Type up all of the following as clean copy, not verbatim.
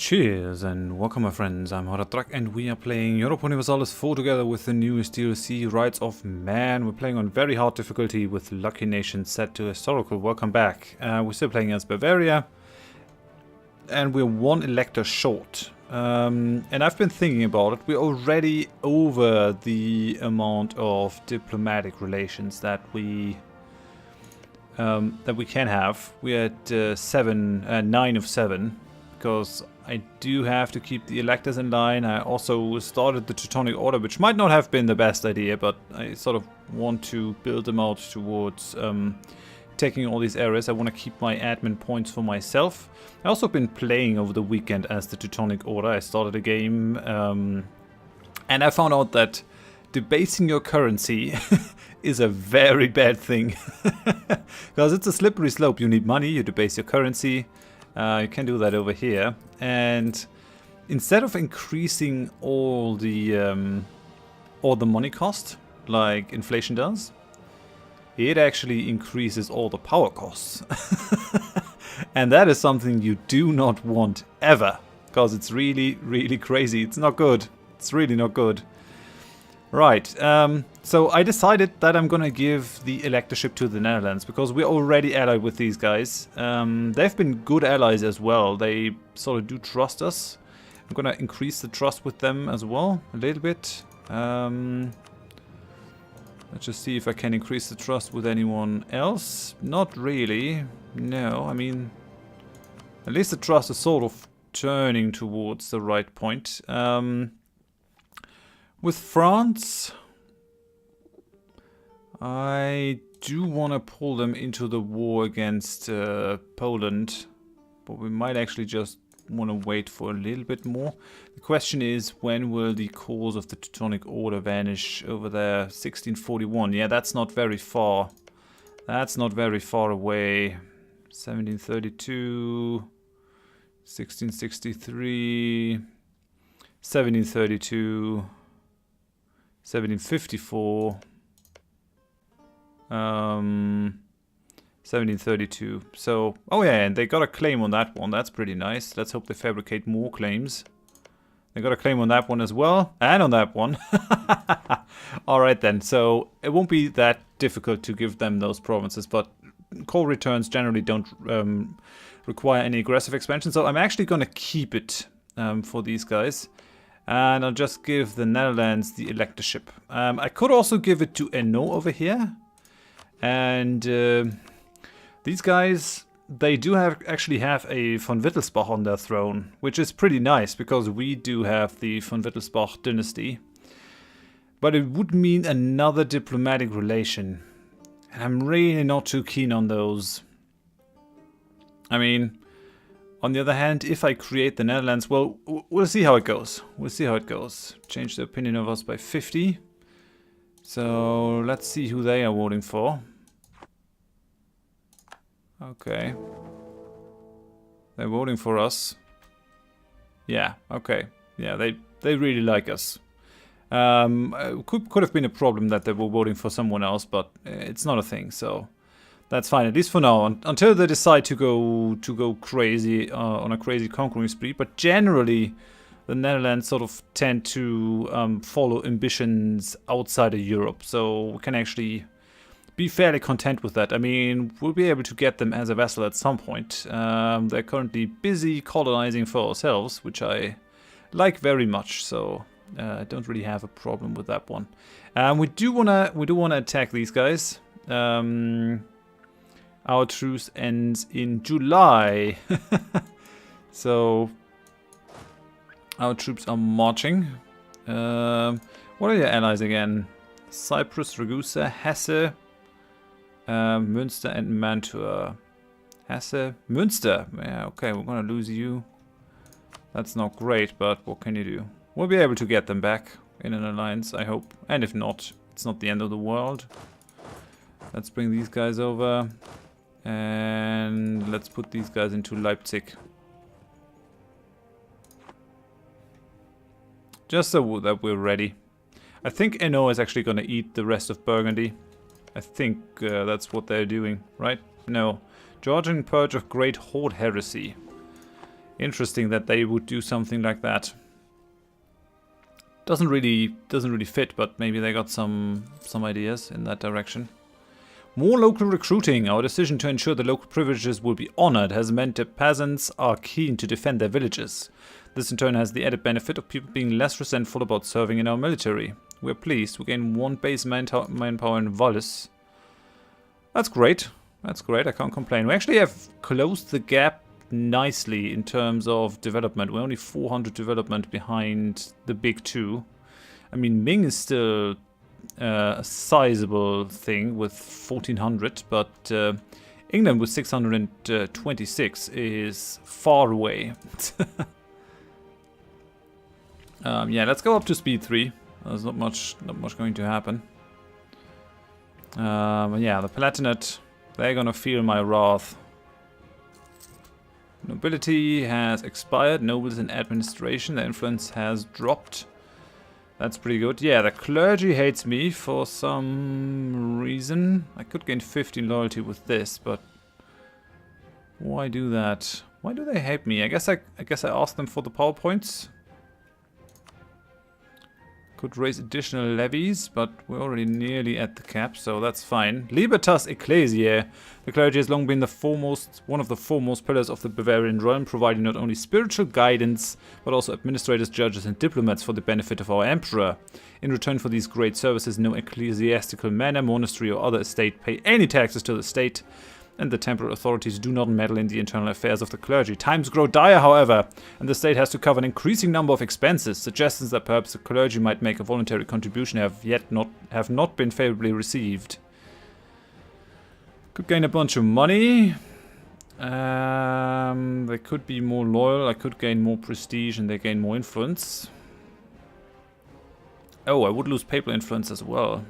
Cheers and welcome my friends, I'm Horath Drak and we are playing Europa Universalis IV together with the newest DLC, Rights of Man. We're playing on very hard difficulty with Lucky Nation set to historical. Welcome back. We're still playing as Bavaria and we're one elector short. And I've been thinking about it. We're already over the amount of diplomatic relations that we can have. We're at 9 of 7. Because I do have to keep the electors in line. I also started the Teutonic Order, which might not have been the best idea, but I sort of want to build them out towards taking all these areas. I want to keep my admin points for myself. I've also been playing over the weekend as the Teutonic Order. I started a game and I found out that debasing your currency is a very bad thing. Because it's a slippery slope. You need money, you debase your currency. You can do that over here, and instead of increasing all the money cost like inflation does, it actually increases all the power costs. And that is something you do not want ever, because it's really, really crazy. It's not good. It's really not good. Right, so I decided that I'm gonna give the electorship to the Netherlands because we're already allied with these guys. They've been good allies as well. They sort of do trust us. I'm gonna increase the trust with them as well a little bit. Let's just see if I can increase the trust with anyone else. Not really. No, I mean, at least the trust is sort of turning towards the right point. With France, I do want to pull them into the war against Poland, but we might actually just want to wait for a little bit more. The question is, when will the cause of the Teutonic Order vanish over there? 1641, yeah, that's not very far. That's not very far away. 1732, 1663, 1732... 1754, 1732. So, oh yeah, and they got a claim on that one. That's pretty nice. Let's hope they fabricate more claims. They got a claim on that one as well, and on that one. Alright then, so it won't be that difficult to give them those provinces, but call returns generally don't require any aggressive expansion, so I'm actually going to keep it for these guys. And I'll just give the Netherlands the electorship. I could also give it to Eno over here. And these guys, they do actually have a von Wittelsbach on their throne, which is pretty nice because we do have the von Wittelsbach dynasty. But it would mean another diplomatic relation. And I'm really not too keen on those. I mean, on the other hand, if I create the Netherlands, well, we'll see how it goes. We'll see how it goes. Change the opinion of us by 50. So let's see who they are voting for. Okay. They're voting for us. Yeah, okay. Yeah, they really like us. Could have been a problem that they were voting for someone else, but it's not a thing, so that's fine, at least for now, until they decide to go crazy on a crazy conquering spree. But generally, the Netherlands sort of tend to follow ambitions outside of Europe, so we can actually be fairly content with that. I mean, we'll be able to get them as a vassal at some point. They're currently busy colonizing for ourselves, which I like very much, so I don't really have a problem with that one. We do wanna attack these guys. Our truce ends in July. So our troops are marching. What are your allies again? Cyprus, Ragusa, Hesse, Münster and Mantua. Hesse, Münster. Yeah, okay, we're gonna lose you. That's not great, but what can you do? We'll be able to get them back in an alliance, I hope. And if not, it's not the end of the world. Let's bring these guys over. And let's put these guys into Leipzig. Just so that we're ready. I think Eno is actually going to eat the rest of Burgundy. I think that's what they're doing, right? No. Georgian Purge of Great Horde Heresy. Interesting that they would do something like that. Doesn't really fit, but maybe they got some ideas in that direction. More local recruiting. Our decision to ensure the local privileges will be honored has meant that peasants are keen to defend their villages. This in turn has the added benefit of people being less resentful about serving in our military. We're pleased. We gain 1 base manpower in Vallis. That's great. That's great. I can't complain. We actually have closed the gap nicely in terms of development. We're only 400 development behind the big two. I mean, Ming is still a sizable thing with 1400, but England with 626 is far away. Yeah, let's go up to speed 3. There's not much going to happen. Yeah, the Palatinate, they're gonna feel my wrath. Nobility has expired. Nobles in administration, their influence has dropped. That's pretty good. Yeah, the clergy hates me for some reason. I could gain 15 loyalty with this, but why do that? Why do they hate me? I guess I asked them for the PowerPoints. Could raise additional levies, but we're already nearly at the cap, so that's fine. Libertas Ecclesiae. The clergy has long been one of the foremost pillars of the Bavarian realm, providing not only spiritual guidance, but also administrators, judges, and diplomats for the benefit of our emperor. In return for these great services, no ecclesiastical manor, monastery, or other estate pay any taxes to the state, and the temporal authorities do not meddle in the internal affairs of the clergy. Times grow dire, however, and the state has to cover an increasing number of expenses. Suggestions that perhaps the clergy might make a voluntary contribution have not been favorably received. Could gain a bunch of money. They could be more loyal. I could gain more prestige, and they gain more influence. Oh, I would lose papal influence as well.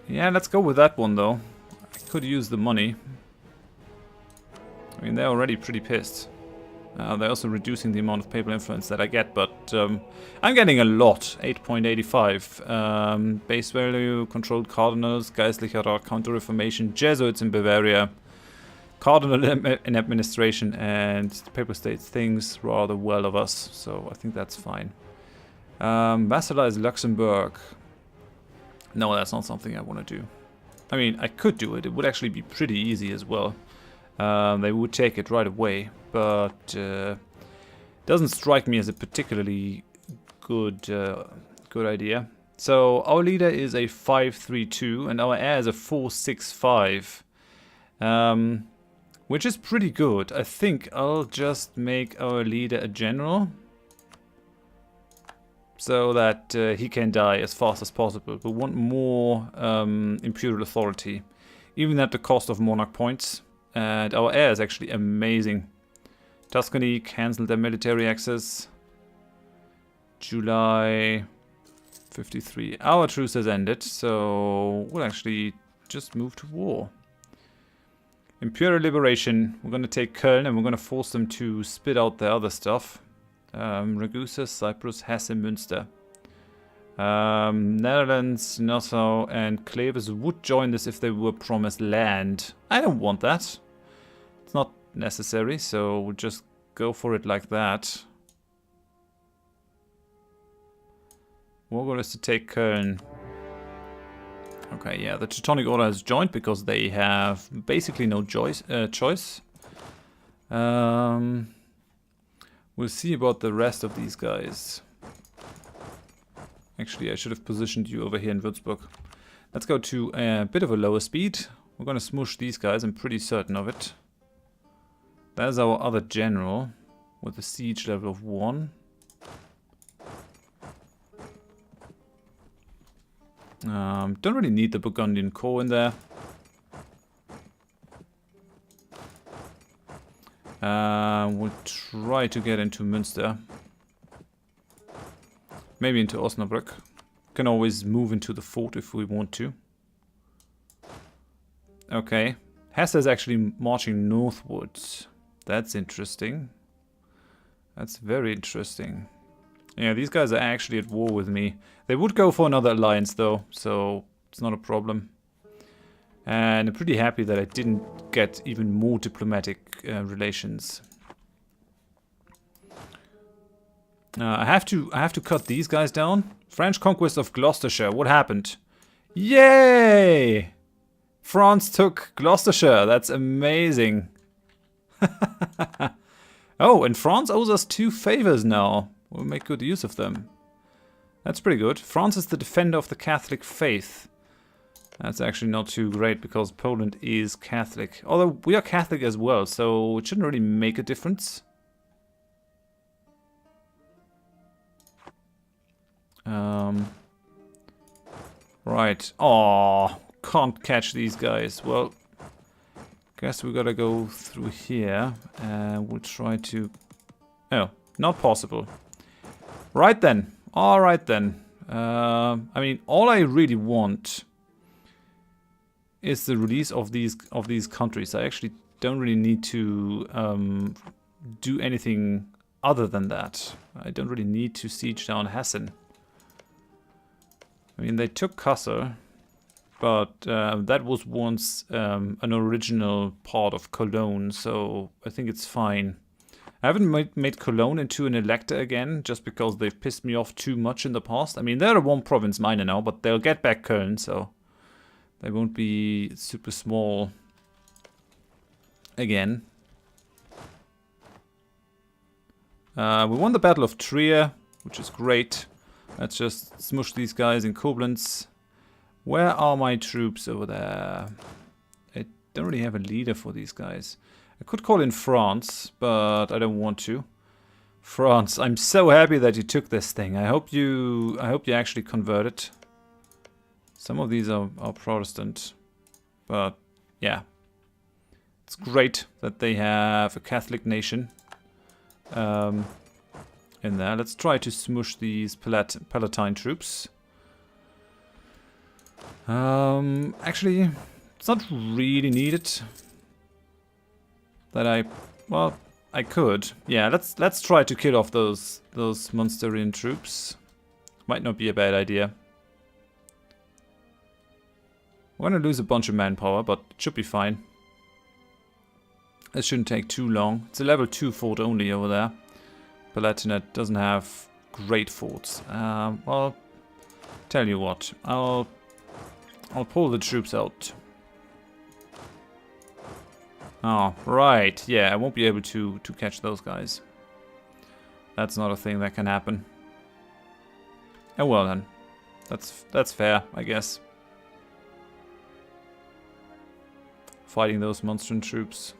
Yeah, let's go with that one, though. I could use the money. I mean, they're already pretty pissed. They're also reducing the amount of papal influence that I get, but I'm getting a lot. 8.85. Base value, controlled cardinals, Geistlicher Rat, Counter-Reformation, Jesuits in Bavaria, Cardinal in administration, and the papal state thinks rather well of us, so I think that's fine. Vassalize Luxembourg. No, that's not something I want to do. I mean, I could do it. It would actually be pretty easy as well. They would take it right away, but doesn't strike me as a particularly good idea. So our leader is a 532, and our heir is a 465, which is pretty good. I think I'll just make our leader a general, so that he can die as fast as possible. We want more imperial authority, even at the cost of monarch points. And our heir is actually amazing. Tuscany cancelled their military access. July 53. Our truce has ended, so we'll actually just move to war. Imperial liberation. We're going to take Köln and we're going to force them to spit out their other stuff. Ragusa, Cyprus, Hesse, Münster. Netherlands, Nassau, and Klevers would join this if they were promised land. I don't want that. It's not necessary, so we'll just go for it like that. Our goal is to take Köln. Okay, yeah, the Teutonic Order has joined because they have basically no choice. We'll see about the rest of these guys. Actually, I should have positioned you over here in Würzburg. Let's go to a bit of a lower speed. We're going to smoosh these guys, I'm pretty certain of it. There's our other general with a siege level of 1. Don't really need the Burgundian Corps in there. We'll try to get into Münster. Maybe into Osnabrück. Can always move into the fort if we want to. Okay. Hesse is actually marching northwards. That's interesting. That's very interesting. Yeah, these guys are actually at war with me. They would go for another alliance though, so it's not a problem. And I'm pretty happy that I didn't get even more diplomatic relations. I have to cut these guys down. French conquest of Gloucestershire. What happened? Yay! France took Gloucestershire. That's amazing. Oh, and France owes us 2 favors now. We'll make good use of them. That's pretty good. France is the defender of the Catholic faith. That's actually not too great because Poland is Catholic. Although we are Catholic as well, so it shouldn't really make a difference. Right. Oh, can't catch these guys. Well, guess we gotta go through here. We'll try to... Oh, not possible. Right then. Alright then. I mean, all I really want is the release of these countries. I actually don't really need to do anything other than that. I don't really need to siege down Hessen. I mean, they took Kassel, but that was once an original part of Cologne, so I think it's fine. I haven't made Cologne into an elector again, just because they've pissed me off too much in the past. I mean, they're a one-province minor now, but they'll get back Köln, so they won't be super small again. We won the Battle of Trier, which is great. Let's just smush these guys in Koblenz. Where are my troops over there? I don't really have a leader for these guys. I could call in France, but I don't want to. France, I'm so happy that you took this thing. I hope you actually converted. Some of these are Protestant, but yeah. It's great that they have a Catholic nation in there. Let's try to smush these Palatine troops. Actually, it's not really needed. Well, I could. Yeah, let's try to kill off those Munsterian troops. Might not be a bad idea. We're gonna lose a bunch of manpower, but it should be fine. This shouldn't take too long. It's a level 2 fort only over there. Palatinate doesn't have great forts. Well, tell you what, I'll pull the troops out. Oh, right. Yeah, I won't be able to catch those guys. That's not a thing that can happen. Oh well then. That's fair, I guess. Fighting those monster troops.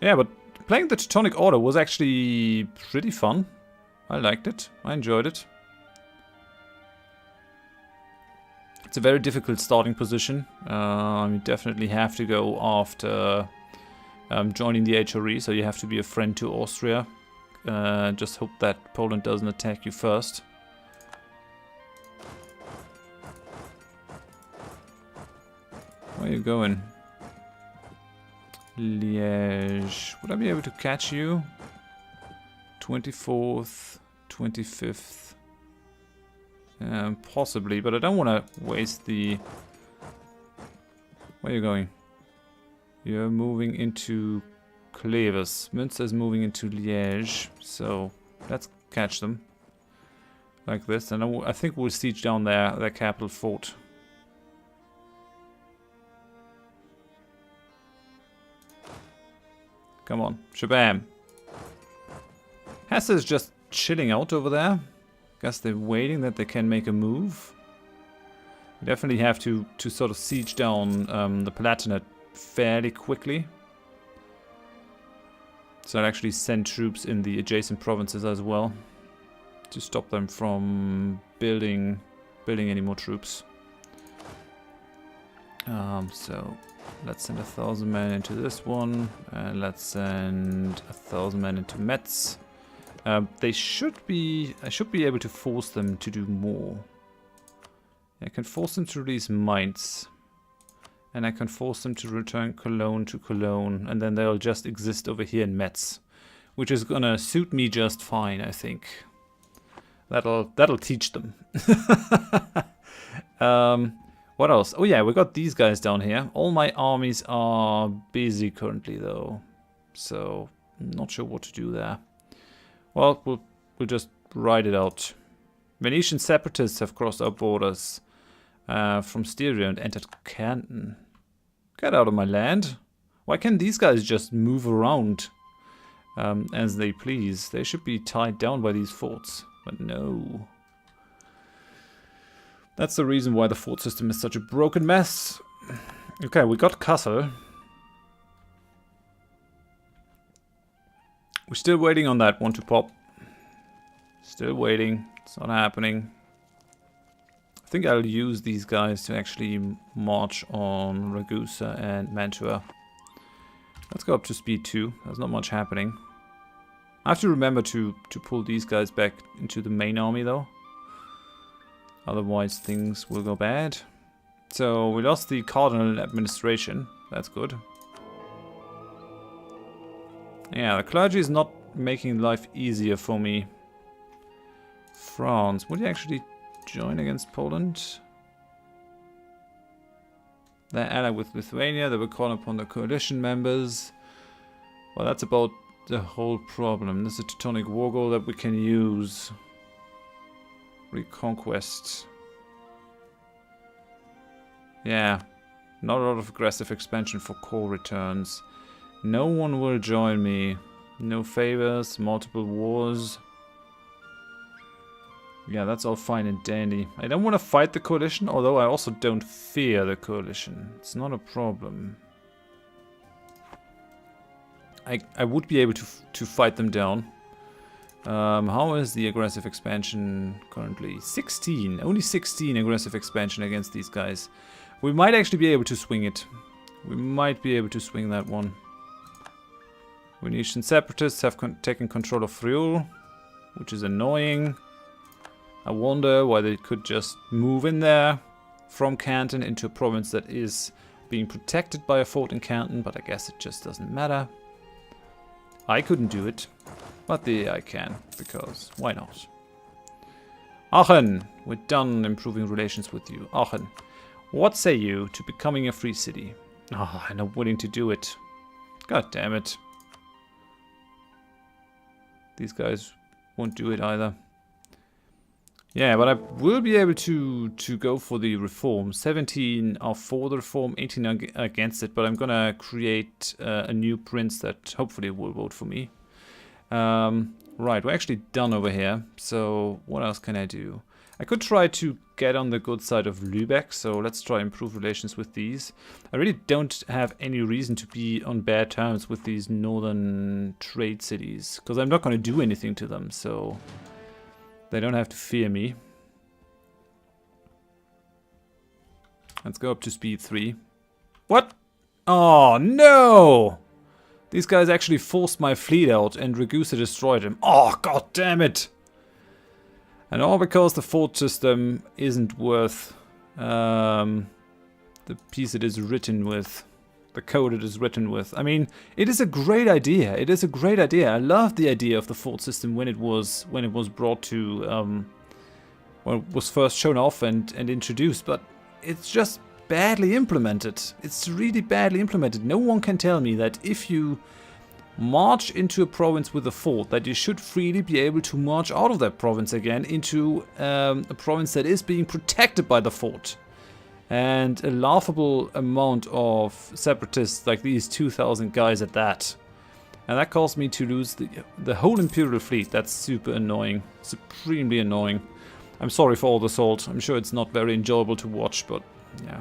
Yeah, but playing the Teutonic Order was actually pretty fun. I liked it. I enjoyed it. It's a very difficult starting position. You definitely have to go after joining the HRE, so you have to be a friend to Austria. Just hope that Poland doesn't attack you first. Where are you going? Liège. Would I be able to catch you? 24th, 25th. Possibly, but I don't want to waste the... Where are you going? You're moving into Cleves. Münster's moving into Liège, so let's catch them. Like this, and I think we'll siege down their capital fort. Come on, shabam. Hesse is just chilling out over there. Guess they're waiting that they can make a move. We definitely have to sort of siege down the Palatinate fairly quickly. So I'll actually send troops in the adjacent provinces as well to stop them from building any more troops. So let's send 1,000 men into this one, and let's send 1,000 men into Metz. I should be able to force them to do more. I can force them to release Mainz, and I can force them to return Cologne to Cologne, and then they'll just exist over here in Metz, which is gonna suit me just fine, I think. That'll teach them. What else? Oh yeah, we got these guys down here. All my armies are busy currently though. So, I'm not sure what to do there. Well, we'll just ride it out. Venetian separatists have crossed our borders from Styria and entered Canton. Get out of my land. Why can't these guys just move around as they please? They should be tied down by these forts. But no. That's the reason why the fort system is such a broken mess. Okay, we got Kassel. We're still waiting on that one to pop. Still waiting. It's not happening. I think I'll use these guys to actually march on Ragusa and Mantua. Let's go up to speed 2. There's not much happening. I have to remember to pull these guys back into the main army though. Otherwise things will go bad. So we lost the cardinal administration. That's good. Yeah, the clergy is not making life easier for me. France. Would you actually join against Poland? They're allied with Lithuania. They will call upon the coalition members. Well, that's about the whole problem. There's a Teutonic war goal that we can use. Reconquest. Yeah. Not a lot of aggressive expansion for core returns. No one will join me. No favors, multiple wars. Yeah, that's all fine and dandy. I don't want to fight the coalition, although I also don't fear the coalition. It's not a problem. I would be able to fight them down. How is the aggressive expansion currently? 16. Only 16 aggressive expansion against these guys. We might actually be able to swing it. We might be able to swing that one. Venetian separatists have taken control of Friul, which is annoying. I wonder why they could just move in there from Canton into a province that is being protected by a fort in Canton, but I guess it just doesn't matter. I couldn't do it, but I can, because why not? Aachen, we're done improving relations with you. Aachen, what say you to becoming a free city? Ah, I'm not willing to do it. God damn it. These guys won't do it either. Yeah, but I will be able to go for the reform. 17 are for the reform, 18 are against it, but I'm gonna create a new prince that hopefully will vote for me. Right, we're actually done over here, so what else can I do? I could try to get on the good side of Lübeck, so let's try improve relations with these. I really don't have any reason to be on bad terms with these northern trade cities, because I'm not gonna do anything to them, so they don't have to fear me. Let's go up to speed 3. What? Oh, no! These guys actually forced my fleet out and Ragusa destroyed him. Oh, god damn it! And all because the fort system isn't worth the piece it is written with. The code it is written with. I mean, it is a great idea. It is a great idea. I love the idea of the fort system when it was brought to when it was first shown off and introduced, but it's just badly implemented. It's really badly implemented. No one can tell me that if you march into a province with a fort, that you should freely be able to march out of that province again into a province that is being protected by the fort. And a laughable amount of separatists, like these 2,000 guys at that. And that caused me to lose the whole Imperial fleet. That's super annoying. Supremely annoying. I'm sorry for all the salt. I'm sure it's not very enjoyable to watch, but yeah.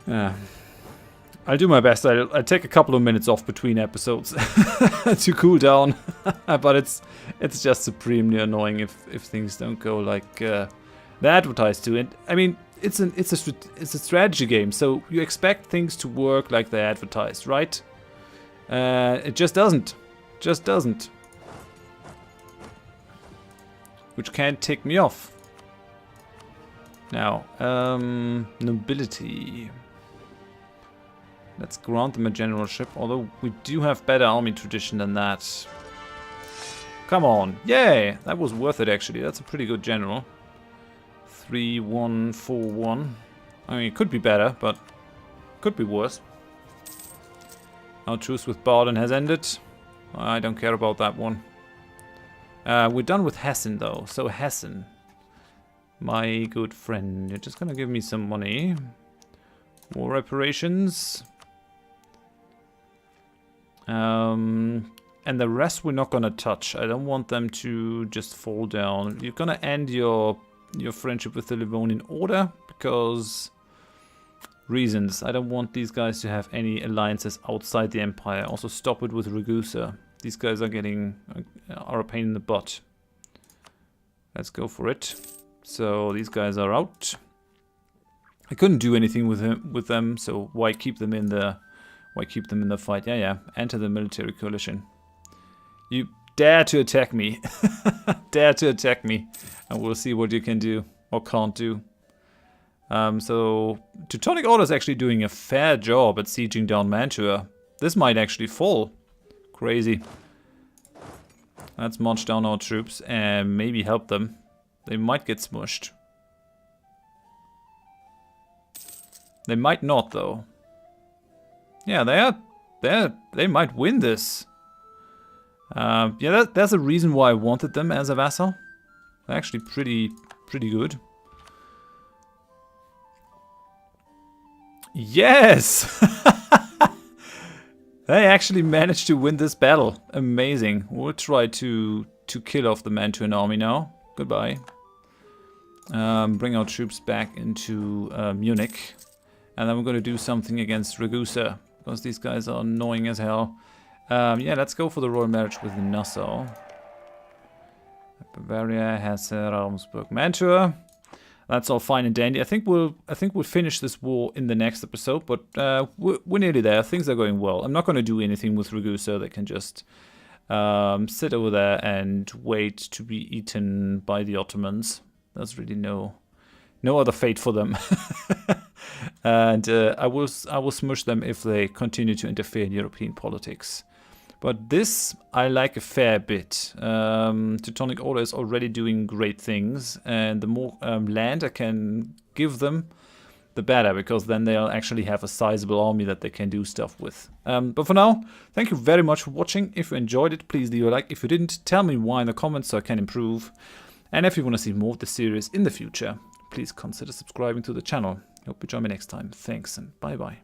Yeah. I'll do my best. I'll take a couple of minutes off between episodes to cool down. But it's just supremely annoying if things don't go like they advertise to it. I mean, it's a strategy game, so you expect things to work like they advertised, right? It just doesn't. Just doesn't. Which can't tick me off. Now, nobility. Let's grant them a generalship, although we do have better army tradition than that. Come on. Yay! That was worth it, actually. That's a pretty good general. 3-1-4-1. I mean, it could be better, but could be worse. Our truce with Baden has ended. I don't care about that one. We're done with Hessen, though. So Hessen, my good friend, you're just gonna give me some money. War reparations. And the rest we're not gonna touch. I don't want them to just fall down. You're gonna end your friendship with the Livonian Order because reasons. I don't want these guys to have any alliances outside the Empire. Also stop it with Ragusa. These guys are a pain in the butt. Let's go for it. So these guys are out. I couldn't do anything with them, so why keep them in the fight? Yeah. Enter the military coalition. You dare to attack me. Dare to attack me. And we'll see what you can do or can't do. So Teutonic Order is actually doing a fair job at sieging down Mantua. This might actually fall. Crazy. Let's march down our troops and maybe help them. They might get smushed. They might not, though. Yeah, they might win this. Yeah, there's a reason why I wanted them as a vassal. They're actually pretty good. Yes! They actually managed to win this battle. Amazing. We'll try to kill off the Mantuan army now. Goodbye. Bring our troops back into Munich. And then we're going to do something against Ragusa. Because these guys are annoying as hell. Yeah, let's go for the royal marriage with Nassau. Bavaria, Hesse, Ravensburg, Mantua. That's all fine and dandy. I think we'll finish this war in the next episode, but we're nearly there. Things are going well. I'm not going to do anything with Ragusa. They can just sit over there and wait to be eaten by the Ottomans. There's really no other fate for them. And I will smush them if they continue to interfere in European politics. But this I like a fair bit. Teutonic Order is already doing great things, and the more land I can give them, the better, because then they'll actually have a sizable army that they can do stuff with. But for now, thank you very much for watching. If you enjoyed it, please leave a like. If you didn't, tell me why in the comments so I can improve. And if you want to see more of the series in the future, please consider subscribing to the channel. Hope you join me next time. Thanks and bye bye.